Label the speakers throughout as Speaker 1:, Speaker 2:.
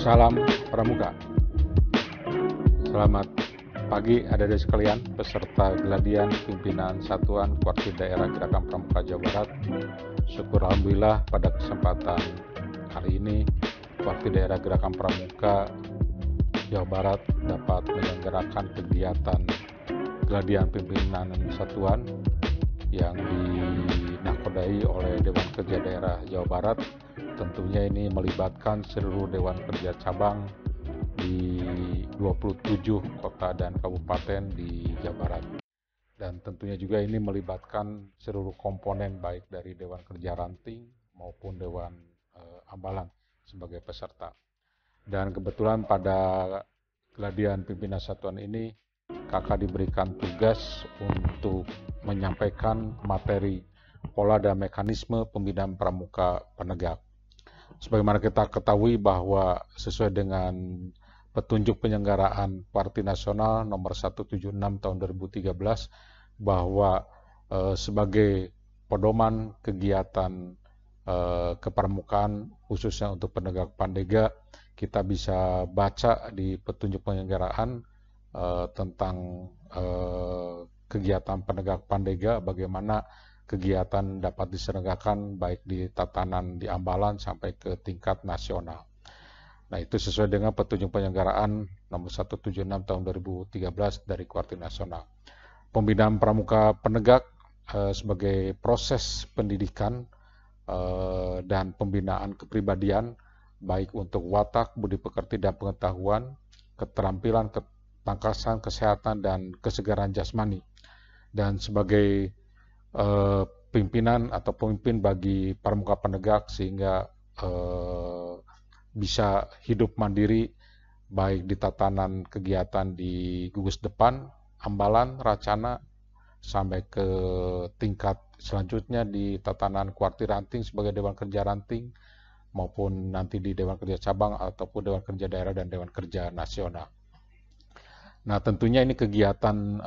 Speaker 1: Salam Pramuka. Selamat pagi adik-adik sekalian, peserta geladian pimpinan Satuan Kuartir Daerah Gerakan Pramuka Jawa Barat. Syukur alhamdulillah pada kesempatan hari ini Kuartir Daerah Gerakan Pramuka Jawa Barat dapat menyelenggarakan kegiatan geladian pimpinan satuan yang dinakodai oleh Dewan Kerja Daerah Jawa Barat. Tentunya ini melibatkan seluruh Dewan Kerja Cabang di 27 kota dan kabupaten di Jawa Barat. Dan tentunya juga ini melibatkan seluruh komponen baik dari Dewan Kerja Ranting maupun Dewan Ambalan sebagai peserta. Dan kebetulan pada geladian pimpinan satuan ini kakak diberikan tugas untuk menyampaikan materi pola dan mekanisme pembinaan pramuka penegak. Sebagaimana kita ketahui bahwa sesuai dengan petunjuk penyelenggaraan Kuartir Nasional nomor 176 tahun 2013 bahwa sebagai pedoman kegiatan kepramukaan khususnya untuk penegak pandega, kita bisa baca di petunjuk penyelenggaraan tentang kegiatan penegak pandega, bagaimana kegiatan dapat diselenggarakan baik di tatanan di Ambalan sampai ke tingkat nasional. Nah, itu sesuai dengan petunjuk penyelenggaraan nomor 176 tahun 2013 dari Kuartir Nasional. Pembinaan pramuka penegak sebagai proses pendidikan dan pembinaan kepribadian baik untuk watak, budi pekerti dan pengetahuan, keterampilan, ketangkasan, kesehatan dan kesegaran jasmani. Dan sebagai pimpinan atau pemimpin bagi pramuka penegak sehingga bisa hidup mandiri baik di tatanan kegiatan di gugus depan, Ambalan, Racana sampai ke tingkat selanjutnya di tatanan Kuartir Ranting sebagai Dewan Kerja Ranting maupun nanti di Dewan Kerja Cabang ataupun Dewan Kerja Daerah dan Dewan Kerja Nasional. Nah, tentunya ini kegiatan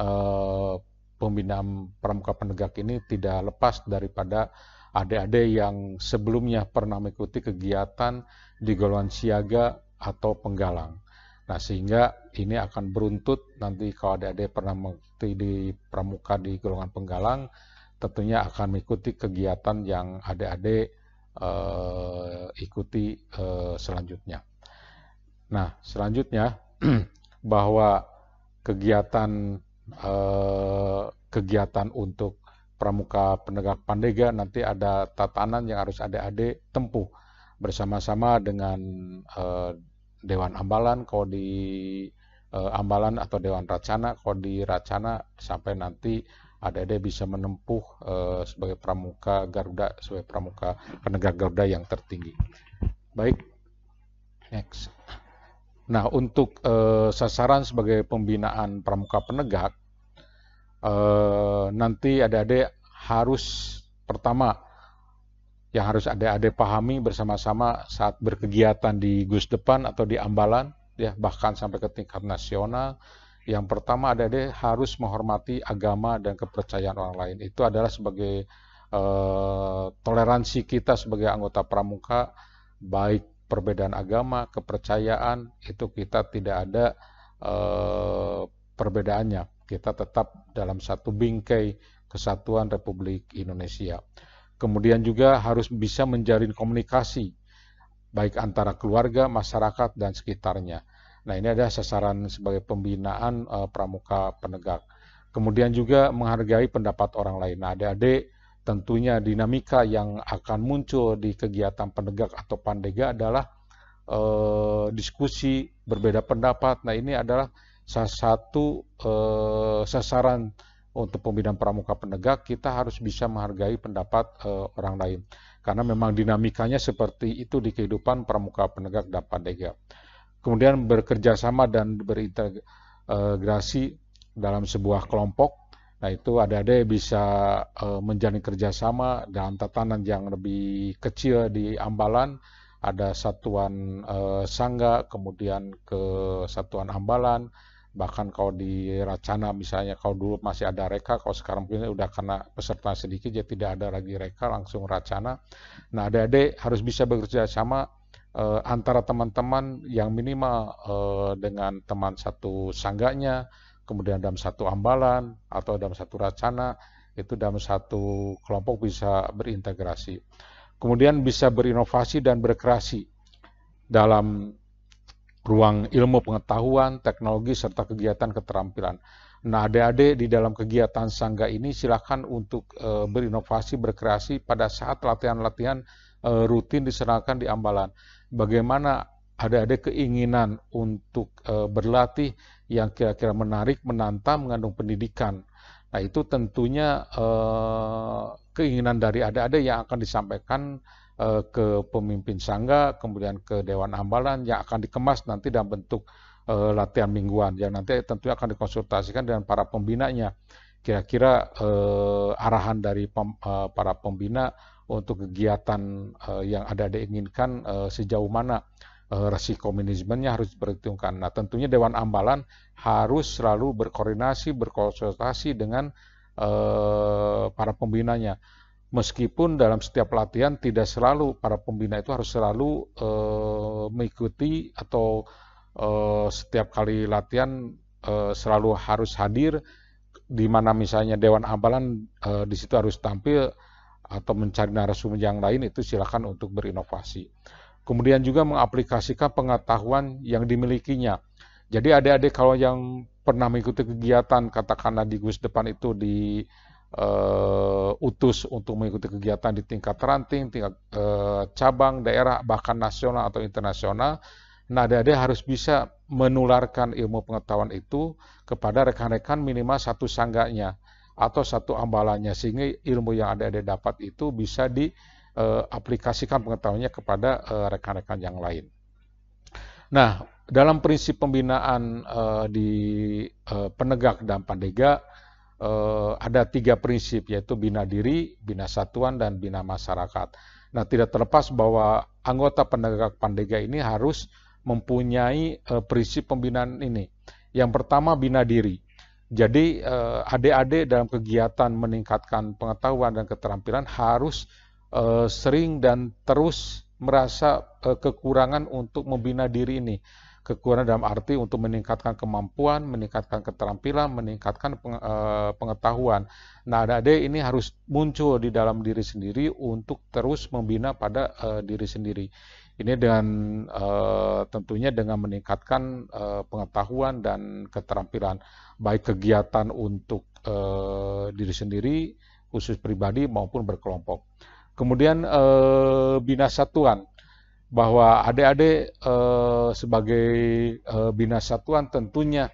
Speaker 1: pembinaan pramuka penegak ini tidak lepas daripada adik-adik yang sebelumnya pernah mengikuti kegiatan di golongan siaga atau penggalang. Nah, sehingga ini akan beruntut nanti kalau adik-adik pernah mengikuti di pramuka di golongan penggalang, tentunya akan mengikuti kegiatan yang adik-adik ikuti selanjutnya. Nah, selanjutnya bahwa kegiatan untuk pramuka penegak pandega nanti ada tatanan yang harus adik-adik tempuh bersama-sama dengan Dewan Ambalan kalau di Ambalan atau Dewan Racana kalau di Racana sampai nanti adik-adik bisa menempuh sebagai pramuka Garuda, sebagai pramuka penegak Garuda yang tertinggi. Baik, next. Nah, untuk sasaran sebagai pembinaan pramuka penegak, nanti adik-adik harus pertama yang harus adik-adik pahami bersama-sama saat berkegiatan di gus depan atau di Ambalan, ya bahkan sampai ke tingkat nasional. Yang pertama adik-adik harus menghormati agama dan kepercayaan orang lain. Itu adalah sebagai toleransi kita sebagai anggota pramuka, baik perbedaan agama, kepercayaan, itu kita tidak ada perbedaannya. Kita tetap dalam satu bingkai kesatuan Republik Indonesia. Kemudian juga harus bisa menjalin komunikasi, baik antara keluarga, masyarakat, dan sekitarnya. Nah, ini ada sasaran sebagai pembinaan pramuka penegak. Kemudian juga menghargai pendapat orang lain. Nah, adik-adik tentunya dinamika yang akan muncul di kegiatan penegak atau pandega adalah diskusi, berbeda pendapat. Nah, ini adalah salah satu sasaran untuk pembinaan pramuka penegak. Kita harus bisa menghargai pendapat orang lain. Karena memang dinamikanya seperti itu di kehidupan pramuka penegak dan pandega. Kemudian bekerja sama dan berintegrasi dalam sebuah kelompok. Nah, itu adik-adik bisa menjalin kerjasama dalam tatanan yang lebih kecil di Ambalan. Ada satuan sangga, kemudian ke satuan Ambalan. Bahkan kalau di Racana misalnya, kalau dulu masih ada reka, kalau sekarang mungkin udah karena peserta sedikit, jadi tidak ada lagi reka, langsung Racana. Nah, adik-adik harus bisa bekerja sama antara teman-teman yang minimal dengan teman satu sangganya, kemudian dalam satu ambalan atau dalam satu racana, itu dalam satu kelompok bisa berintegrasi. Kemudian bisa berinovasi dan berkreasi dalam ruang ilmu pengetahuan, teknologi, serta kegiatan keterampilan. Nah, adik-adik di dalam kegiatan sangga ini silakan untuk berinovasi, berkreasi pada saat latihan-latihan rutin diserahkan di ambalan. Bagaimana adik-adik keinginan untuk berlatih yang kira-kira menarik, menantang, mengandung pendidikan. Nah, itu tentunya keinginan dari adik-adik yang akan disampaikan ke pemimpin sangga, kemudian ke Dewan Ambalan yang akan dikemas nanti dalam bentuk latihan mingguan yang nanti tentunya akan dikonsultasikan dengan para pembinanya. Kira-kira arahan dari para pembina untuk kegiatan yang adik-adik inginkan sejauh mana resiko manajemennya harus diperhitungkan. Nah, tentunya Dewan Ambalan harus selalu berkoordinasi, berkonsultasi dengan para pembinanya. Meskipun dalam setiap latihan tidak selalu para pembina itu harus selalu mengikuti atau setiap kali latihan selalu harus hadir, di mana misalnya Dewan Ambalan di situ harus tampil atau mencari narasumber yang lain, itu silakan untuk berinovasi. Kemudian juga mengaplikasikan pengetahuan yang dimilikinya. Jadi adik-adik kalau yang pernah mengikuti kegiatan, katakanlah di GUS depan itu utus untuk mengikuti kegiatan di tingkat ranting, tingkat cabang, daerah, bahkan nasional atau internasional. Nah, adik-adik harus bisa menularkan ilmu pengetahuan itu kepada rekan-rekan minimal satu sangganya atau satu ambalannya, sehingga ilmu yang adik-adik dapat itu bisa diaplikasikan pengetahuannya kepada rekan-rekan yang lain. Nah, dalam prinsip pembinaan di Penegak dan Pandega, ada 3 prinsip, yaitu bina diri, bina satuan, dan bina masyarakat. Nah, tidak terlepas bahwa anggota Penegak Pandega ini harus mempunyai prinsip pembinaan ini. Yang pertama, bina diri. Jadi adik-adik dalam kegiatan meningkatkan pengetahuan dan keterampilan harus sering dan terus merasa kekurangan untuk membina diri ini. Kekurangan dalam arti untuk meningkatkan kemampuan, meningkatkan keterampilan, meningkatkan pengetahuan. Nah, adik-adik ini harus muncul di dalam diri sendiri untuk terus membina pada diri sendiri. Ini dengan tentunya dengan meningkatkan pengetahuan dan keterampilan, baik kegiatan untuk diri sendiri, khusus pribadi maupun berkelompok. Kemudian bina satuan, bahwa adik-adik sebagai bina satuan tentunya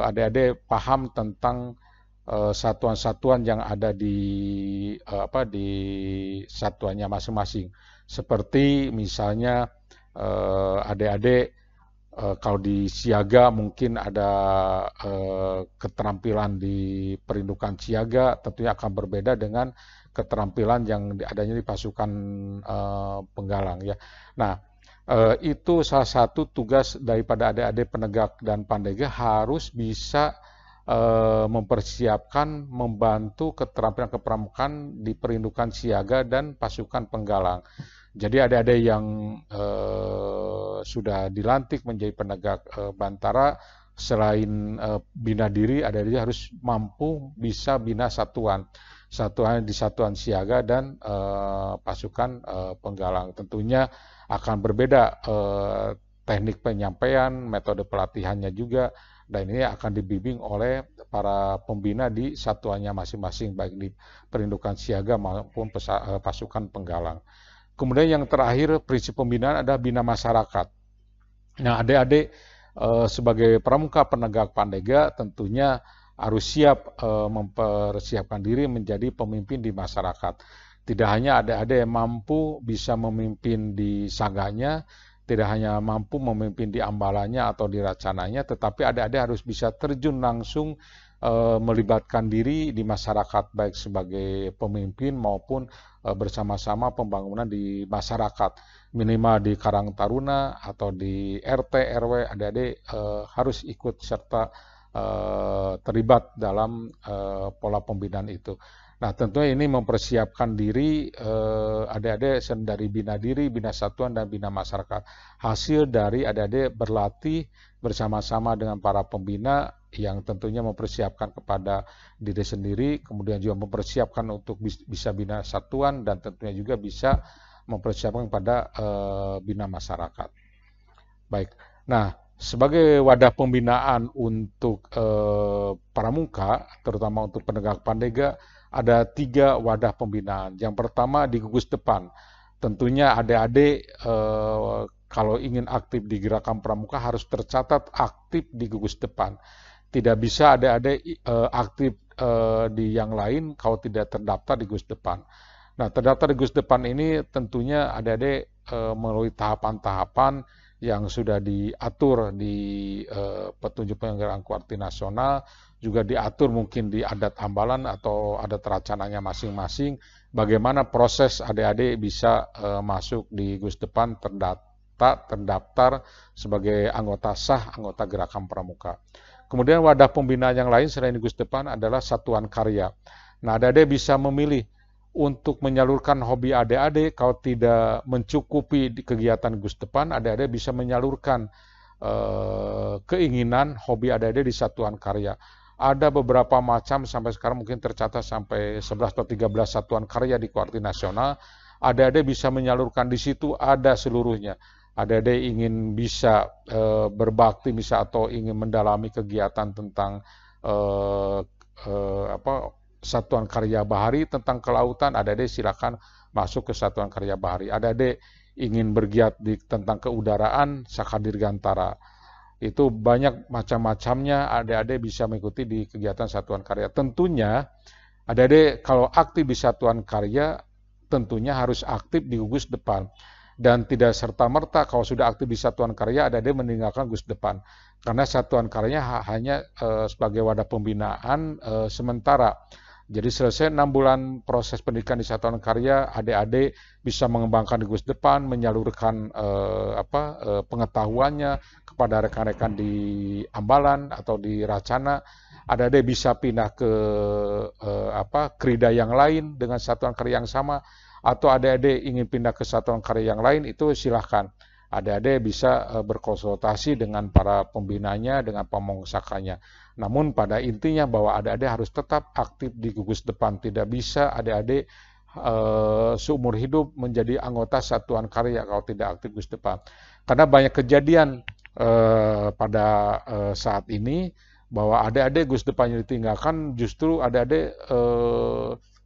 Speaker 1: adik-adik paham tentang satuan-satuan yang ada di satuannya masing-masing. Seperti misalnya adik-adik kalau di siaga mungkin ada keterampilan di perindukan siaga, tentunya akan berbeda dengan keterampilan yang adanya di pasukan penggalang ya. Nah, itu salah satu tugas daripada adik-adik Penegak dan Pandega, harus bisa mempersiapkan, membantu keterampilan kepramukaan di perindukan siaga dan pasukan penggalang. Jadi adik-adik yang sudah dilantik menjadi penegak Bantara, selain bina diri, adik-adik harus mampu bisa bina satuan di satuan siaga dan pasukan penggalang. Tentunya akan berbeda teknik penyampaian, metode pelatihannya juga, dan ini akan dibimbing oleh para pembina di satuannya masing-masing, baik di perindukan siaga maupun pasukan penggalang. Kemudian yang terakhir, prinsip pembinaan adalah bina masyarakat. Nah, adik-adik sebagai pramuka Penegak Pandega tentunya harus siap mempersiapkan diri menjadi pemimpin di masyarakat. Tidak hanya adik-adik yang mampu bisa memimpin di sangganya, tidak hanya mampu memimpin di ambalannya atau di racananya, tetapi adik-adik harus bisa terjun langsung melibatkan diri di masyarakat, baik sebagai pemimpin maupun bersama-sama pembangunan di masyarakat. Minimal di Karang Taruna atau di RT RW, adik-adik harus ikut serta terlibat dalam pola pembinaan itu. Nah, tentunya ini mempersiapkan diri adik-adik dari bina diri, bina satuan, dan bina masyarakat. Hasil dari adik-adik berlatih bersama-sama dengan para pembina yang tentunya mempersiapkan kepada diri sendiri, kemudian juga mempersiapkan untuk bisa bina satuan, dan tentunya juga bisa mempersiapkan pada bina masyarakat. Baik, nah sebagai wadah pembinaan untuk pramuka, terutama untuk penegak pandega, ada 3 wadah pembinaan. Yang pertama di gugus depan. Tentunya adik-adik kalau ingin aktif di gerakan pramuka harus tercatat aktif di gugus depan. Tidak bisa adik-adik aktif di yang lain kalau tidak terdaftar di gugus depan. Nah, terdaftar di gugus depan ini tentunya adik-adik melalui tahapan-tahapan yang sudah diatur di petunjuk penyelenggaraan kuarti nasional, juga diatur mungkin di adat ambalan atau adat racananya masing-masing, bagaimana proses adik-adik bisa masuk di gugus depan terdaftar sebagai anggota sah, anggota gerakan pramuka. Kemudian wadah pembinaan yang lain selain di gugus depan adalah satuan karya. Nah, adik-adik bisa memilih untuk menyalurkan hobi adik-adik. Kalau tidak mencukupi di kegiatan gugus depan, adik-adik bisa menyalurkan keinginan hobi adik-adik di satuan karya. Ada beberapa macam, sampai sekarang mungkin tercatat sampai 11 atau 13 satuan karya di kuarti nasional. Adik-adik bisa menyalurkan di situ, ada seluruhnya. Adik-adik ingin bisa berbakti atau ingin mendalami kegiatan tentang satuan karya bahari tentang kelautan, adik-adik silakan masuk ke satuan karya bahari. Adik-adik ingin bergiat tentang keudaraan, Saka Dirgantara. Itu banyak macam-macamnya, adik-adik bisa mengikuti di kegiatan satuan karya. Tentunya adik-adik kalau aktif di satuan karya tentunya harus aktif di gugus depan. Dan tidak serta-merta kalau sudah aktif di satuan karya adik-adik meninggalkan gugus depan. Karena satuan karyanya hanya sebagai wadah pembinaan sementara. Jadi selesai 6 bulan proses pendidikan di satuan karya, adik-adik bisa mengembangkan di gugus depan, menyalurkan pengetahuannya kepada rekan-rekan di ambalan atau di racana. Adik-adik bisa pindah ke krida yang lain dengan satuan karya yang sama, atau adik-adik ingin pindah ke satuan karya yang lain, itu silahkan. Adik-adik bisa berkonsultasi dengan para pembinanya, dengan pamongsakanya. Namun pada intinya bahwa adik-adik harus tetap aktif di gugus depan. Tidak bisa adik-adik seumur hidup menjadi anggota satuan karya kalau tidak aktif gugus depan. Karena banyak kejadian pada saat ini bahwa adik-adik gugus depannya ditinggalkan, justru adik-adik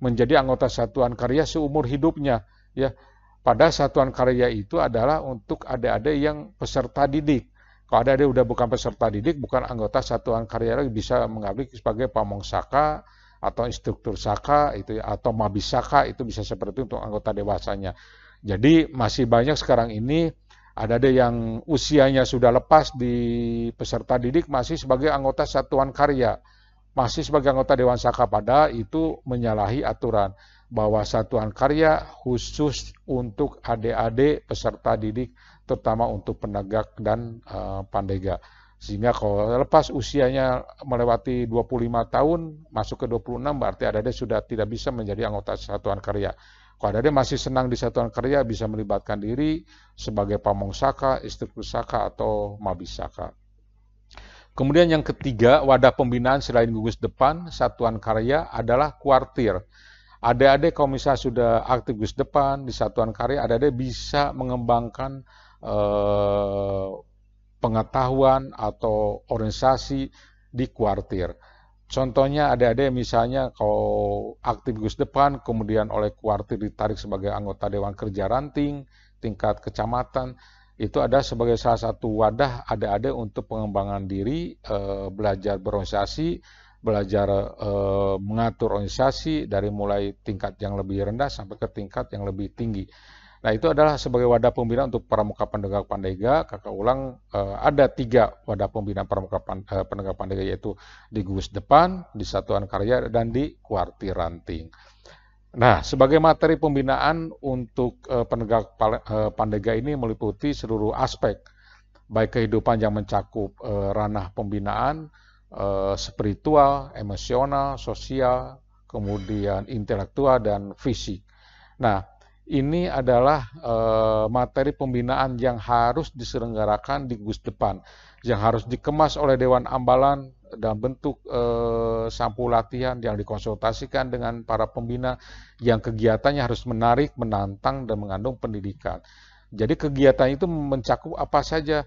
Speaker 1: menjadi anggota satuan karya seumur hidupnya, ya. Pada satuan karya itu adalah untuk adik-adik yang peserta didik. Kalau adik-adik udah bukan peserta didik, bukan anggota satuan karya lagi, bisa mengabdi sebagai pamongsaka atau instruktur saka itu, atau mabis saka, itu bisa seperti itu untuk anggota dewasanya. Jadi masih banyak sekarang ini adik-adik yang usianya sudah lepas di peserta didik masih sebagai anggota satuan karya, masih sebagai anggota dewan saka, padahal itu menyalahi aturan bahwa satuan karya khusus untuk adik-adik peserta didik, terutama untuk penegak dan pandega. Sehingga kalau lepas usianya melewati 25 tahun, masuk ke 26, berarti adik-adik sudah tidak bisa menjadi anggota satuan karya. Kalau adik-adik masih senang di satuan karya, bisa melibatkan diri sebagai pamongsaka, instruktur saka, atau mabis saka. Kemudian yang ketiga, wadah pembinaan selain gugus depan, satuan karya adalah kuartir. Adik-adik kalau misalnya sudah aktif gugus depan di satuan karya, adik-adik bisa mengembangkan pengetahuan atau organisasi di kuartir. Contohnya adik-adik misalnya kalau aktif gugus depan, kemudian oleh kuartir ditarik sebagai anggota Dewan Kerja Ranting, tingkat kecamatan, itu ada sebagai salah satu wadah adik-adik untuk pengembangan diri, belajar berorganisasi, belajar mengatur organisasi dari mulai tingkat yang lebih rendah sampai ke tingkat yang lebih tinggi. Nah, itu adalah sebagai wadah pembinaan untuk pramuka penegak pandega. Kakak ulang, ada 3 wadah pembinaan pramuka penegak pandega, yaitu di gugus depan, di satuan karya, dan di kuartir ranting. Nah, sebagai materi pembinaan untuk penegak pandega ini meliputi seluruh aspek, baik kehidupan yang mencakup ranah pembinaan, spiritual, emosional, sosial, kemudian intelektual, dan fisik. Nah, ini adalah materi pembinaan yang harus diselenggarakan di Gusdepan, yang harus dikemas oleh Dewan Ambalan dalam bentuk sampul latihan yang dikonsultasikan dengan para pembina, yang kegiatannya harus menarik, menantang, dan mengandung pendidikan. Jadi kegiatan itu mencakup apa saja,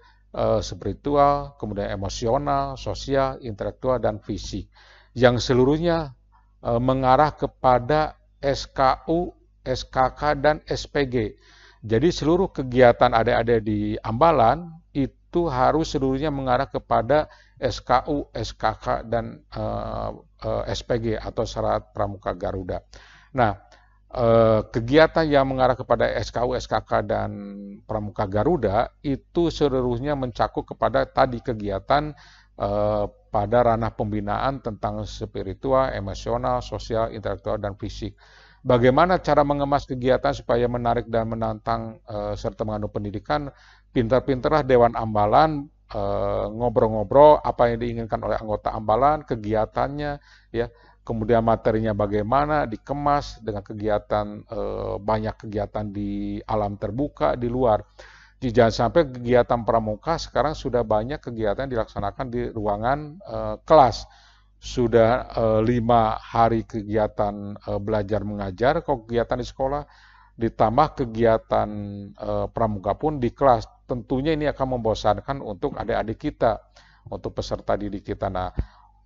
Speaker 1: spiritual, kemudian emosional, sosial, intelektual, dan fisik, yang seluruhnya mengarah kepada SKU, SKK, dan SPG. Jadi seluruh kegiatan adik-adik di Ambalan itu harus seluruhnya mengarah kepada SKU, SKK, dan SPG atau Syarat Pramuka Garuda. Nah, kegiatan yang mengarah kepada SKU, SKK, dan Pramuka Garuda itu seluruhnya mencakup kepada tadi kegiatan pada ranah pembinaan tentang spiritual, emosional, sosial, intelektual, dan fisik. Bagaimana cara mengemas kegiatan supaya menarik dan menantang serta mengandung pendidikan? Pintar-pintarlah Dewan Ambalan ngobrol-ngobrol apa yang diinginkan oleh anggota Ambalan, kegiatannya, ya. Kemudian materinya bagaimana dikemas dengan kegiatan, banyak kegiatan di alam terbuka, di luar. Jangan sampai kegiatan pramuka sekarang sudah banyak kegiatan dilaksanakan di ruangan kelas. Sudah 5 hari kegiatan belajar mengajar, kalau kegiatan di sekolah, ditambah kegiatan pramuka pun di kelas. Tentunya ini akan membosankan untuk adik-adik kita, untuk peserta didik kita. Nah,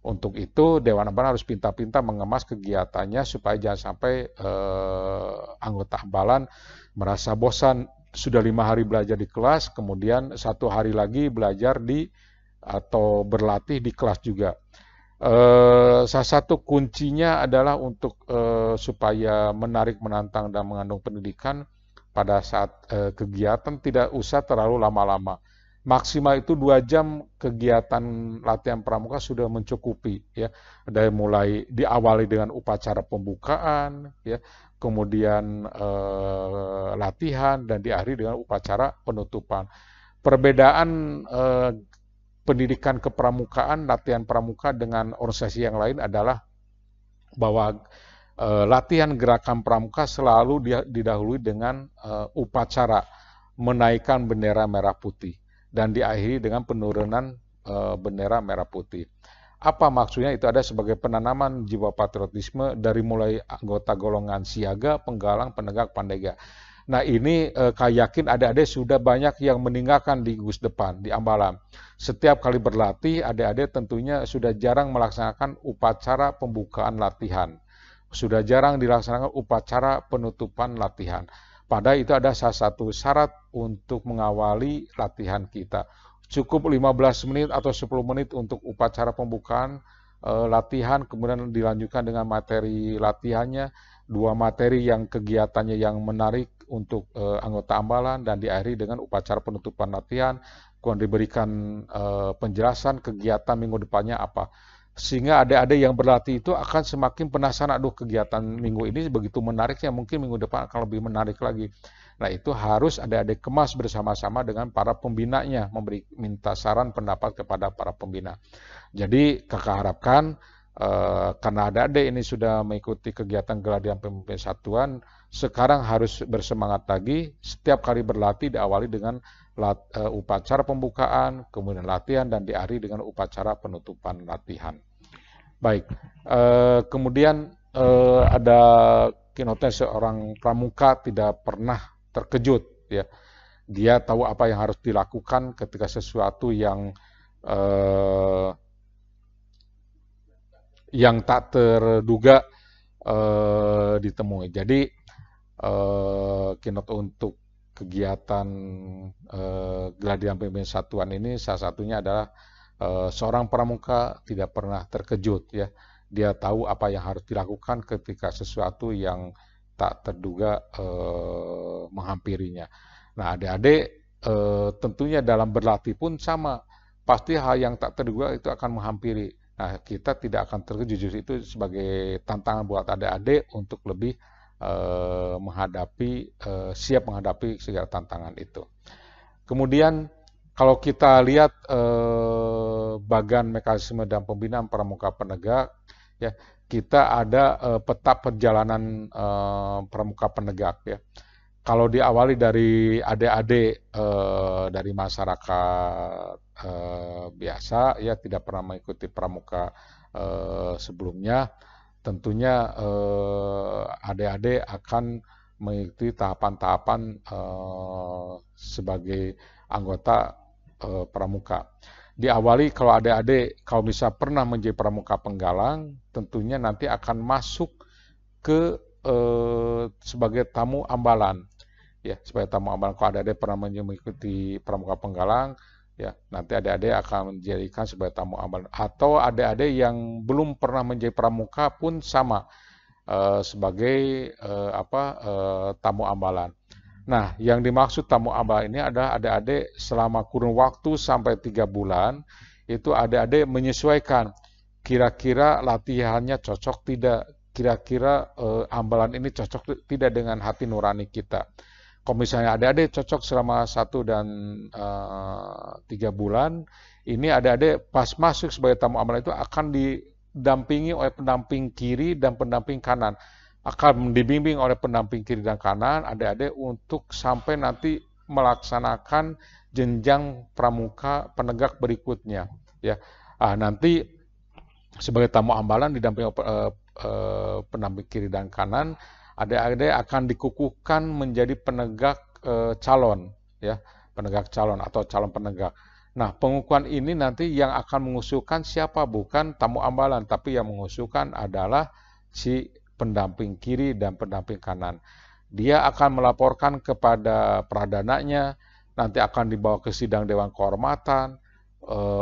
Speaker 1: untuk itu Dewan Ambalan harus pintar-pintar mengemas kegiatannya supaya jangan sampai anggota Ambalan merasa bosan. Sudah 5 hari belajar di kelas, kemudian 1 hari lagi belajar atau berlatih di kelas juga. Salah satu kuncinya adalah untuk supaya menarik, menantang, dan mengandung pendidikan pada saat kegiatan tidak usah terlalu lama-lama. Maksimal itu 2 jam kegiatan latihan pramuka sudah mencukupi, ya. Dari mulai diawali dengan upacara pembukaan, ya, kemudian latihan, dan diakhiri dengan upacara penutupan. Perbedaan pendidikan kepramukaan, latihan pramuka dengan organisasi yang lain adalah bahwa latihan gerakan pramuka selalu didahului dengan upacara menaikkan bendera merah putih dan diakhiri dengan penurunan bendera merah putih. Apa maksudnya? Itu ada sebagai penanaman jiwa patriotisme dari mulai anggota golongan siaga, penggalang, penegak, pandega. Nah, ini yakin adik-adik sudah banyak yang meninggalkan di Gusdepan, di Ambalan. Setiap kali berlatih, adik-adik tentunya sudah jarang melaksanakan upacara pembukaan latihan. Sudah jarang dilaksanakan upacara penutupan latihan. Padahal itu ada salah satu syarat untuk mengawali latihan kita. Cukup 15 menit atau 10 menit untuk upacara pembukaan latihan, kemudian dilanjutkan dengan materi latihannya, 2 materi yang kegiatannya yang menarik untuk anggota Ambalan, dan diakhiri dengan upacara penutupan latihan, kemudian diberikan penjelasan kegiatan minggu depannya apa. Sehingga adik-adik yang berlatih itu akan semakin penasaran, aduh kegiatan minggu ini begitu menariknya, mungkin minggu depan akan lebih menarik lagi. Nah, itu harus adik-adik kemas bersama-sama dengan para pembinanya, minta saran pendapat kepada para pembina. Jadi kakak harapkan karena adik-adik ini sudah mengikuti kegiatan Geladian Pemimpin Satuan, sekarang harus bersemangat lagi. Setiap kali berlatih diawali dengan upacara pembukaan, kemudian latihan, dan diakhiri dengan upacara penutupan latihan. Baik, kemudian ada keynote seorang pramuka tidak pernah terkejut, ya. Dia tahu apa yang harus dilakukan ketika sesuatu yang tak terduga ditemui. Jadi keynote untuk kegiatan Geladian Pemimpin Satuan ini salah satunya adalah seorang pramuka tidak pernah terkejut, ya. Dia tahu apa yang harus dilakukan ketika sesuatu yang tak terduga menghampirinya. Nah, adik-adik tentunya dalam berlatih pun sama, pasti hal yang tak terduga itu akan menghampiri. Nah, kita tidak akan terkejut, justru itu sebagai tantangan buat adik-adik untuk lebih siap menghadapi segala tantangan itu. Kemudian Kalau kita lihat bagan mekanisme dan pembinaan pramuka penegak, ya kita ada peta perjalanan pramuka penegak ya. Kalau diawali dari adik-adik dari masyarakat biasa ya tidak pernah mengikuti pramuka sebelumnya, tentunya adik-adik akan mengikuti tahapan-tahapan sebagai anggota pramuka. Diawali kalau adik-adik kalau bisa pernah menjadi pramuka penggalang, tentunya nanti akan masuk ke sebagai tamu ambalan. Ya, sebagai tamu ambalan kalau adik-adik pernah mengikuti pramuka penggalang, ya nanti adik-adik akan menjadikan sebagai tamu ambalan. Atau adik-adik yang belum pernah menjadi pramuka pun sama sebagai tamu ambalan. Nah, yang dimaksud tamu ambalan ini adalah adik-adik selama kurun waktu sampai 3 bulan itu adik-adik menyesuaikan kira-kira latihannya cocok tidak, kira-kira ambalan ini cocok tidak dengan hati nurani kita. Kalau misalnya adik-adik cocok selama 1 dan 3 bulan, ini adik-adik pas masuk sebagai tamu ambalan itu akan didampingi oleh pendamping kiri dan pendamping kanan. Akan dibimbing oleh pendamping kiri dan kanan adik-adik untuk sampai nanti melaksanakan jenjang pramuka penegak berikutnya. Ya, nanti sebagai tamu ambalan didampingi pendamping kiri dan kanan, adik-adik akan dikukuhkan menjadi penegak calon, ya, penegak calon atau calon penegak. Nah, pengukuhan ini nanti yang akan mengusulkan siapa? Bukan tamu ambalan, tapi yang mengusulkan adalah si pendamping kiri dan pendamping kanan. Dia akan melaporkan kepada pradananya, nanti akan dibawa ke sidang Dewan Kehormatan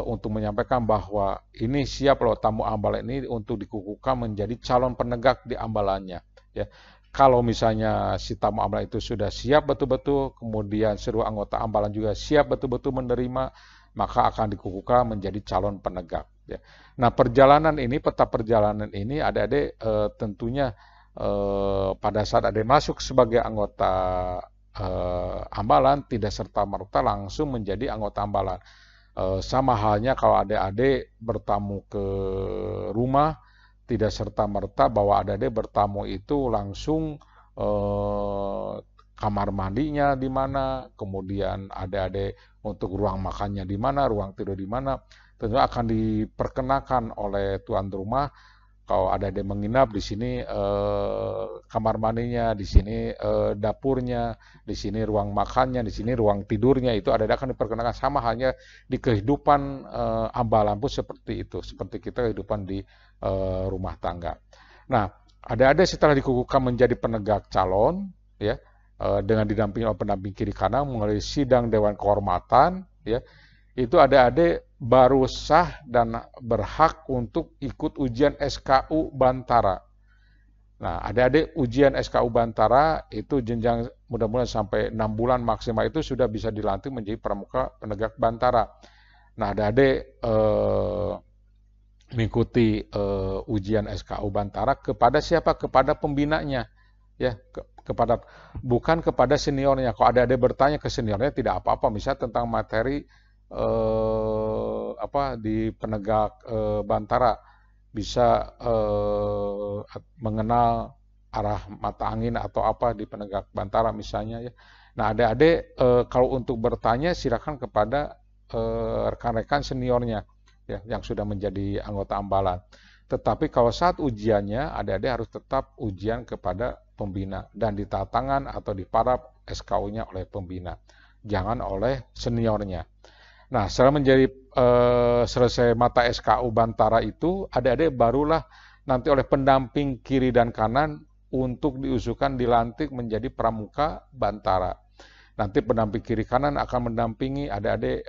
Speaker 1: untuk menyampaikan bahwa ini siap loh tamu ambalan ini untuk dikukuhkan menjadi calon penegak di ambalannya. Ya. Kalau misalnya si tamu ambalan itu sudah siap betul-betul, kemudian seluruh anggota ambalan juga siap betul-betul menerima, maka akan dikukuhkan menjadi calon penegak. Ya. Nah, perjalanan ini, peta perjalanan ini adik-adik tentunya pada saat adik masuk sebagai anggota ambalan, tidak serta-merta langsung menjadi anggota ambalan. Sama halnya kalau adik-adik bertamu ke rumah, tidak serta-merta bahwa adik-adik bertamu itu langsung kamar mandinya di mana, kemudian adik-adik untuk ruang makannya di mana, ruang tidur di mana, tentu akan diperkenakan oleh tuan rumah. Kalau adik-adik menginap di sini kamar mandinya, di sini dapurnya, di sini ruang makannya, di sini ruang tidurnya, itu adik-adik akan diperkenakan. Sama halnya di kehidupan ambalan pun seperti itu, seperti kita kehidupan di rumah tangga. Nah, adik-adik setelah dikukuhkan menjadi penegak calon, ya, dengan didampingi oleh pendamping kiri kanan melalui sidang Dewan Kehormatan, ya, itu adik-adik baru sah dan berhak untuk ikut ujian SKU Bantara. Nah, adik-adik ujian SKU Bantara itu jenjang mudah-mudahan sampai 6 bulan maksimal itu sudah bisa dilantik menjadi pramuka penegak Bantara. Nah, adik-adik mengikuti ujian SKU Bantara kepada siapa? Kepada pembinanya, ya, kepada bukan kepada seniornya. Kalau adik-adik bertanya ke seniornya tidak apa-apa, misalnya tentang materi di penegak Bantara, bisa mengenal arah mata angin atau apa di penegak Bantara misalnya, ya. Nah, adik-adik kalau untuk bertanya silakan kepada rekan-rekan seniornya, ya, yang sudah menjadi anggota ambalan. Tetapi kalau saat ujiannya, adik-adik harus tetap ujian kepada pembina dan ditata tangan atau diparap SKU-nya oleh pembina, jangan oleh seniornya. Nah, setelah menjadi selesai mata SKU Bantara itu, adik-adik barulah nanti oleh pendamping kiri dan kanan untuk diusulkan dilantik menjadi pramuka Bantara. Nanti pendamping kiri kanan akan mendampingi adik-adik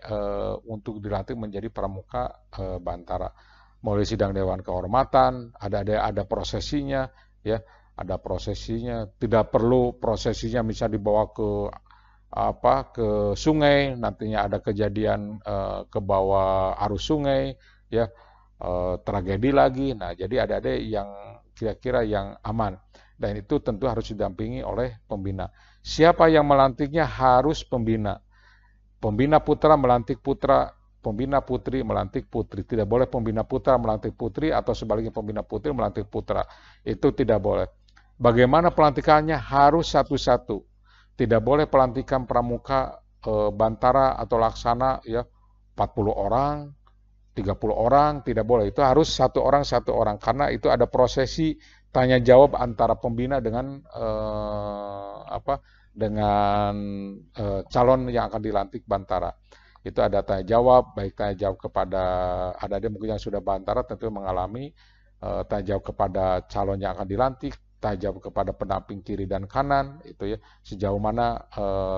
Speaker 1: untuk dilantik menjadi pramuka Bantara. Mulai sidang Dewan Kehormatan, ada prosesinya, ya, ada prosesinya. Tidak perlu prosesinya misalnya dibawa ke sungai, nantinya ada kejadian ke bawah arus sungai, ya, tragedi lagi. Nah, jadi ada yang kira-kira yang aman, dan itu tentu harus didampingi oleh pembina. Siapa yang melantiknya? Harus pembina. Pembina putra melantik putra, pembina putri melantik putri. Tidak boleh pembina putra melantik putri atau sebaliknya pembina putri melantik putra. Itu tidak boleh. Bagaimana pelantikannya? Harus satu-satu. Tidak boleh pelantikan pramuka bantara atau laksana ya 40 orang, 30 orang, tidak boleh. Itu harus satu orang karena itu ada prosesi tanya jawab antara pembina dengan calon yang akan dilantik bantara. Itu ada tanya jawab, baik tanya jawab kepada adik-adik mungkin yang sudah bantara tentu mengalami tanya jawab kepada calon yang akan dilantik, tanya jawab kepada pendamping kiri dan kanan, itu ya sejauh mana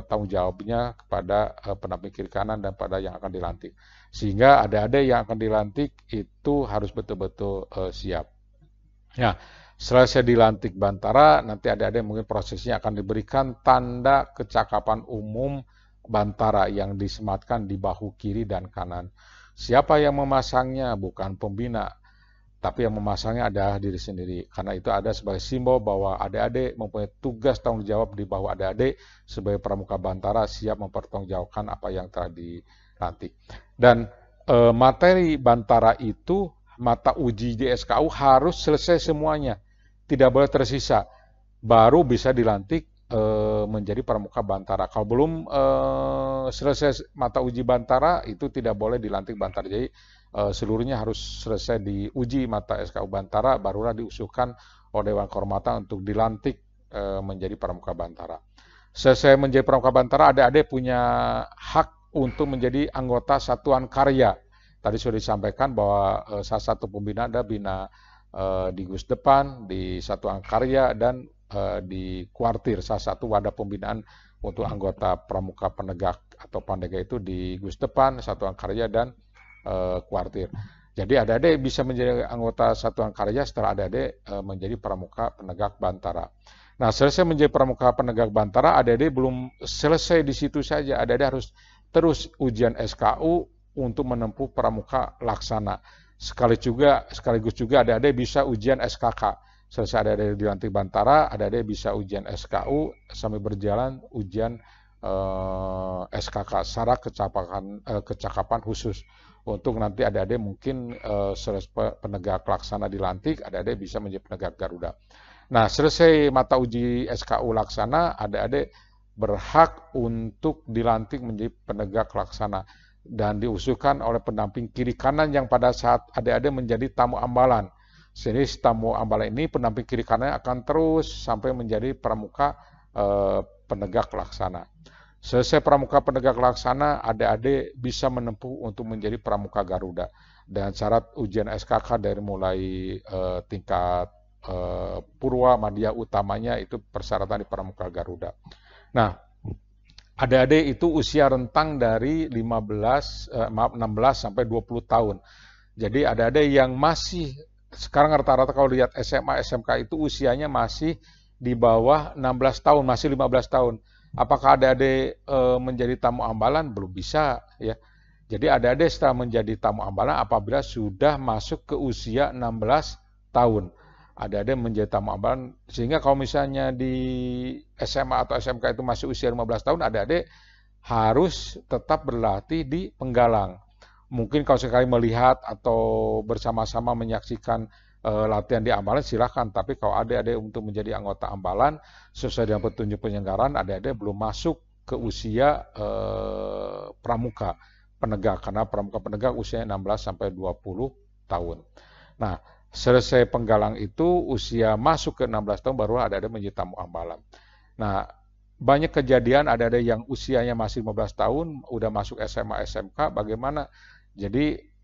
Speaker 1: tanggung jawabnya kepada pendamping kiri kanan dan pada yang akan dilantik. Sehingga adik-adik yang akan dilantik itu harus betul-betul siap. Ya, selesai dilantik bantara, nanti adik-adik mungkin prosesnya akan diberikan tanda kecakapan umum bantara yang disematkan di bahu kiri dan kanan. Siapa yang memasangnya? Bukan pembina, tapi yang memasangnya adalah diri sendiri. Karena itu ada sebagai simbol bahwa adik-adik mempunyai tugas tanggung jawab di bahu adik-adik sebagai pramuka bantara siap mempertanggungjawabkan apa yang telah dilantik. Dan materi bantara itu, mata uji di SKU harus selesai semuanya. Tidak boleh tersisa. Baru bisa dilantik menjadi pramuka bantara. Kalau belum selesai mata uji bantara, itu tidak boleh dilantik bantara. Jadi seluruhnya harus selesai diuji mata SKU bantara, barulah diusulkan oleh Dewan Kehormatan untuk dilantik menjadi pramuka bantara. Selesai menjadi pramuka bantara, adik-adik punya hak untuk menjadi anggota satuan karya. Tadi sudah disampaikan bahwa salah satu pembina ada bina di Gus Depan, di satuan karya, dan di kuartir. Salah satu wadah pembinaan untuk anggota pramuka penegak atau pandega itu di Gus Depan, satuan karya, dan kuartir. Jadi adik-adik bisa menjadi anggota satuan karya setelah adik-adik menjadi pramuka penegak bantara. Nah, selesai menjadi pramuka penegak bantara, adik-adik belum selesai di situ saja. Adik-adik harus terus ujian SKU untuk menempuh pramuka laksana. Sekaligus juga adik-adik bisa ujian SKK. Selesai adik-adik dilantik bantara, adik-adik bisa ujian SKU sambil berjalan ujian SKK, syarat kecakapan khusus. Untuk nanti adik-adik mungkin selesai penegak laksana dilantik, adik-adik bisa menjadi penegak Garuda. Nah, selesai mata uji SKU laksana, adik-adik berhak untuk dilantik menjadi penegak laksana dan diusulkan oleh pendamping kiri kanan yang pada saat adik-adik menjadi tamu ambalan. Jadi tamu ambalan ini pendamping kiri kanan akan terus sampai menjadi pramuka penegak laksana. Selesai pramuka penegak laksana, adik-adik bisa menempuh untuk menjadi pramuka Garuda. Dan syarat ujian SKK dari mulai tingkat Purwa, Madya, utamanya itu persyaratan di pramuka Garuda. Nah, adik-adik itu usia rentang dari 16 sampai 20 tahun. Jadi adik-adik yang masih sekarang rata-rata kalau lihat SMA, SMK itu usianya masih di bawah 16 tahun, masih 15 tahun. Apakah adik-adik menjadi tamu ambalan? Belum bisa ya. Jadi adik-adik setelah menjadi tamu ambalan apabila sudah masuk ke usia 16 tahun. Adik-adik menjadi tamu ambalan, sehingga kalau misalnya di SMA atau SMK itu masih usia 15 tahun, adik-adik harus tetap berlatih di penggalang. Mungkin kalau sekali melihat atau bersama-sama menyaksikan latihan di ambalan silahkan, tapi kalau adik-adik untuk menjadi anggota ambalan sesuai dengan petunjuk penyelenggaraan, adik-adik belum masuk ke usia pramuka penegak, karena pramuka penegak usianya 16 sampai 20 tahun. Nah, selesai penggalang itu usia masuk ke 16 tahun baru adik-adik menjadi tamu ambalan. Nah, banyak kejadian adik-adik yang usianya masih 15 tahun udah masuk SMA, SMK, bagaimana? Jadi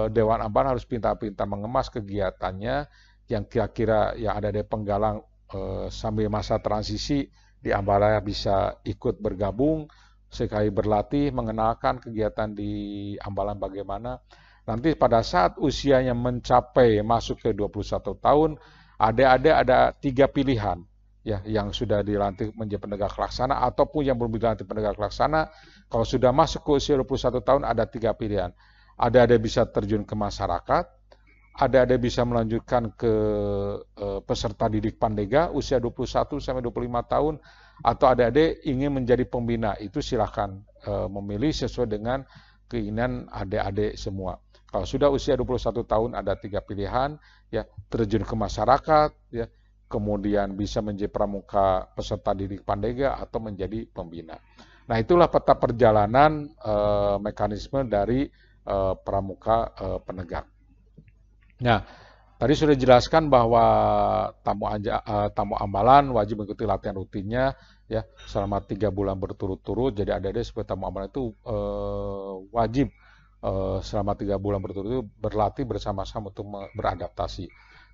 Speaker 1: Dewan Ambalan harus pintar-pintar mengemas kegiatannya yang kira-kira yang ada di penggalang sambil masa transisi di Ambalan bisa ikut bergabung, sekali berlatih, mengenalkan kegiatan di Ambalan bagaimana. Nanti pada saat usianya mencapai masuk ke 21 tahun, adik-adik ada 3 pilihan. Ya, yang sudah dilantik menjadi penegak laksana ataupun yang belum dilantik penegak laksana. Kalau sudah masuk ke usia 21 tahun ada 3 pilihan. Ada bisa terjun ke masyarakat, ada bisa melanjutkan ke peserta didik pandega usia 21 sampai 25 tahun, atau ada ingin menjadi pembina, itu silahkan memilih sesuai dengan keinginan adik-adik semua. Kalau sudah usia 21 tahun ada 3 pilihan, ya, terjun ke masyarakat, ya, kemudian bisa menjadi pramuka peserta didik Pandega atau menjadi pembina. Nah, itulah peta perjalanan mekanisme dari pramuka penegak. Nah, tadi sudah dijelaskan bahwa tamu ambalan wajib mengikuti latihan rutinnya, ya, selama 3 bulan berturut-turut. Jadi adik-adik sebagai tamu ambalan itu wajib selama 3 bulan berturut-turut berlatih bersama-sama untuk beradaptasi.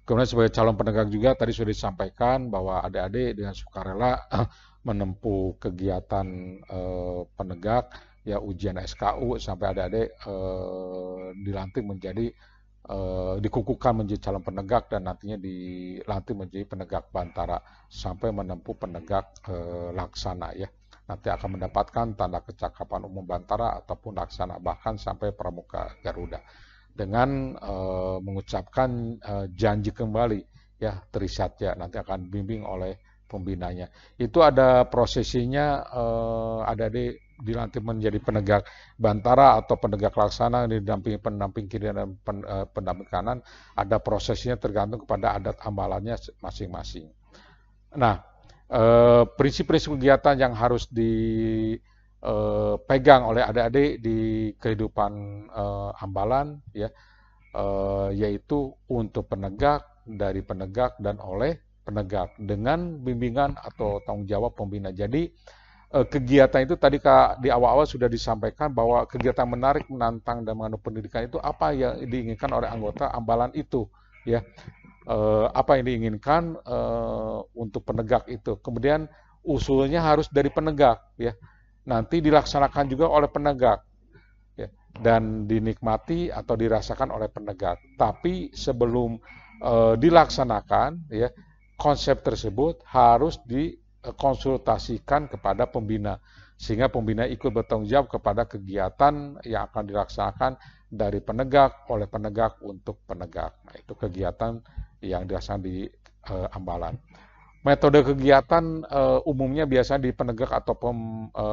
Speaker 1: Kemudian sebagai calon penegak juga tadi sudah disampaikan bahwa adik-adik dengan sukarela menempuh kegiatan penegak, ya, ujian SKU sampai adik-adik dilantik menjadi dikukuhkan menjadi calon penegak dan nantinya dilantik menjadi penegak bantara sampai menempuh penegak laksana, ya. Nanti akan mendapatkan tanda kecakapan umum bantara ataupun laksana bahkan sampai pramuka Garuda dengan mengucapkan janji kembali, ya, terisyatya nanti akan bimbing oleh pembinanya. Itu ada prosesinya, adik-adik dilantik menjadi penegak bantara atau penegak laksana didampingi pendamping kiri dan pendamping kanan. Ada prosesnya tergantung kepada adat ambalannya masing-masing. Nah, prinsip-prinsip kegiatan yang harus dipegang oleh adik-adik di kehidupan ambalan, ya, yaitu untuk penegak, dari penegak, dan oleh penegak dengan bimbingan atau tanggung jawab pembina. Jadi kegiatan itu tadi di awal-awal sudah disampaikan bahwa kegiatan menarik, menantang, dan mengandung pendidikan itu apa yang diinginkan oleh anggota ambalan itu, ya. Apa yang diinginkan untuk penegak itu. Kemudian usulnya harus dari penegak, ya. Nanti dilaksanakan juga oleh penegak, ya, dan dinikmati atau dirasakan oleh penegak. Tapi sebelum dilaksanakan, ya, konsep tersebut harus dikonsultasikan kepada pembina sehingga pembina ikut bertanggung jawab kepada kegiatan yang akan dilaksanakan dari penegak, oleh penegak, untuk penegak. Nah, itu kegiatan yang dirasakan di ambalan. Metode kegiatan umumnya biasanya di penegak atau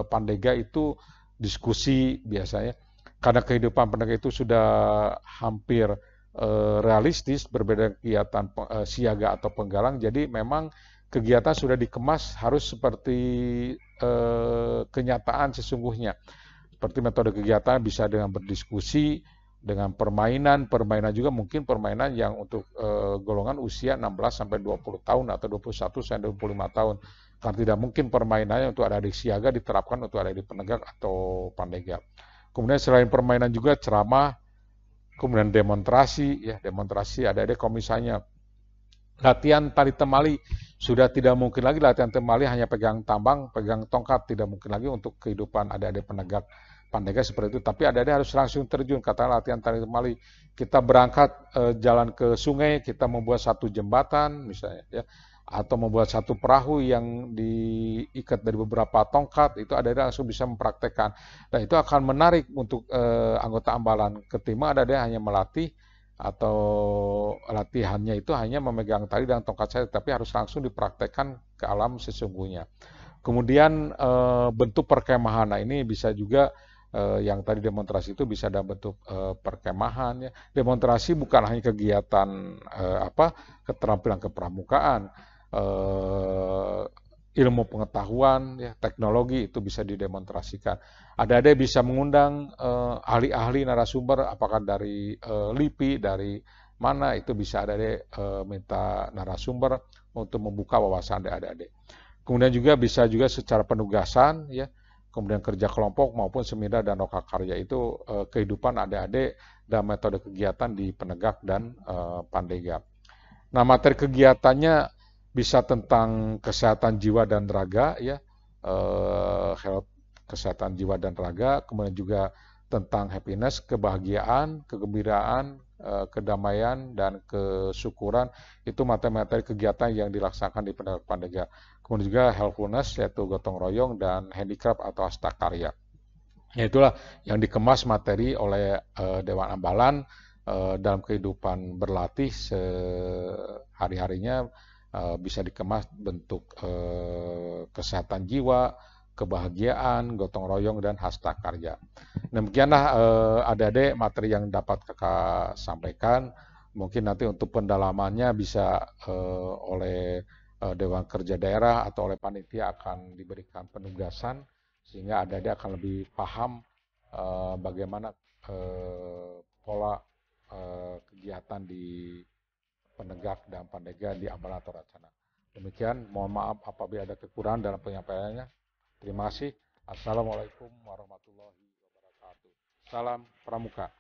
Speaker 1: pandega itu diskusi biasanya. Karena kehidupan penegak itu sudah hampir realistis, berbeda kegiatan siaga atau penggalang, jadi memang kegiatan sudah dikemas harus seperti kenyataan sesungguhnya. Seperti metode kegiatan bisa dengan berdiskusi, dengan permainan juga mungkin permainan yang untuk golongan usia 16 sampai 20 tahun atau 21 sampai 25 tahun. Karena tidak mungkin permainannya untuk adik-adik siaga diterapkan untuk adik-adik penegak atau pandega. Kemudian selain permainan juga ceramah, kemudian demonstrasi, ya, demonstrasi adik-adik kalau misalnya latihan tali temali sudah tidak mungkin lagi latihan temali hanya pegang tambang, pegang tongkat, tidak mungkin lagi untuk kehidupan adik-adik penegak pandega seperti itu, tapi adik-adik harus langsung terjun. Katakanlah latihan tali temali, kita berangkat jalan ke sungai, kita membuat satu jembatan misalnya, ya, atau membuat satu perahu yang diikat dari beberapa tongkat, itu adik-adik langsung bisa mempraktekkan. Dan itu akan menarik untuk anggota ambalan, ketimbang adik-adik hanya melatih atau latihannya itu hanya memegang tali dan tongkat saja, tapi harus langsung dipraktekkan ke alam sesungguhnya. Kemudian bentuk perkemahan, nah ini bisa juga yang tadi demonstrasi itu bisa dalam bentuk perkemahan, ya. Demonstrasi bukan hanya kegiatan keterampilan kepramukaan, ilmu pengetahuan, ya, teknologi itu bisa didemonstrasikan. Ada bisa mengundang ahli-ahli narasumber, apakah dari LIPI, dari mana, itu bisa ada minta narasumber untuk membuka wawasan adik-adik. Kemudian juga bisa juga secara penugasan, ya, kemudian kerja kelompok maupun seminar dan lokakarya, itu kehidupan adik-adik dan metode kegiatan di penegak dan pandega. Nah, materi kegiatannya bisa tentang kesehatan jiwa dan raga, ya, health, kesehatan jiwa dan raga, kemudian juga tentang happiness, kebahagiaan, kegembiraan, kedamaian, dan kesyukuran. Itu materi-materi kegiatan yang dilaksanakan di penegak pandega. Kemudian juga helpfulness, yaitu gotong royong, dan handicraft atau astakarya. Ya, itulah yang dikemas materi oleh Dewan Ambalan dalam kehidupan berlatih sehari-harinya. Bisa dikemas bentuk kesehatan jiwa, kebahagiaan, gotong royong, dan hasta karya. Demikianlah adik-adik materi yang dapat kakak sampaikan. Mungkin nanti untuk pendalamannya bisa oleh Dewan Kerja Daerah atau oleh panitia akan diberikan penugasan sehingga adik-adik akan lebih paham bagaimana pola kegiatan di penegak dan pandega di Ambala atau Racana. Demikian, mohon maaf apabila ada kekurangan dalam penyampaiannya. Terima kasih. Assalamualaikum warahmatullahi wabarakatuh. Salam Pramuka.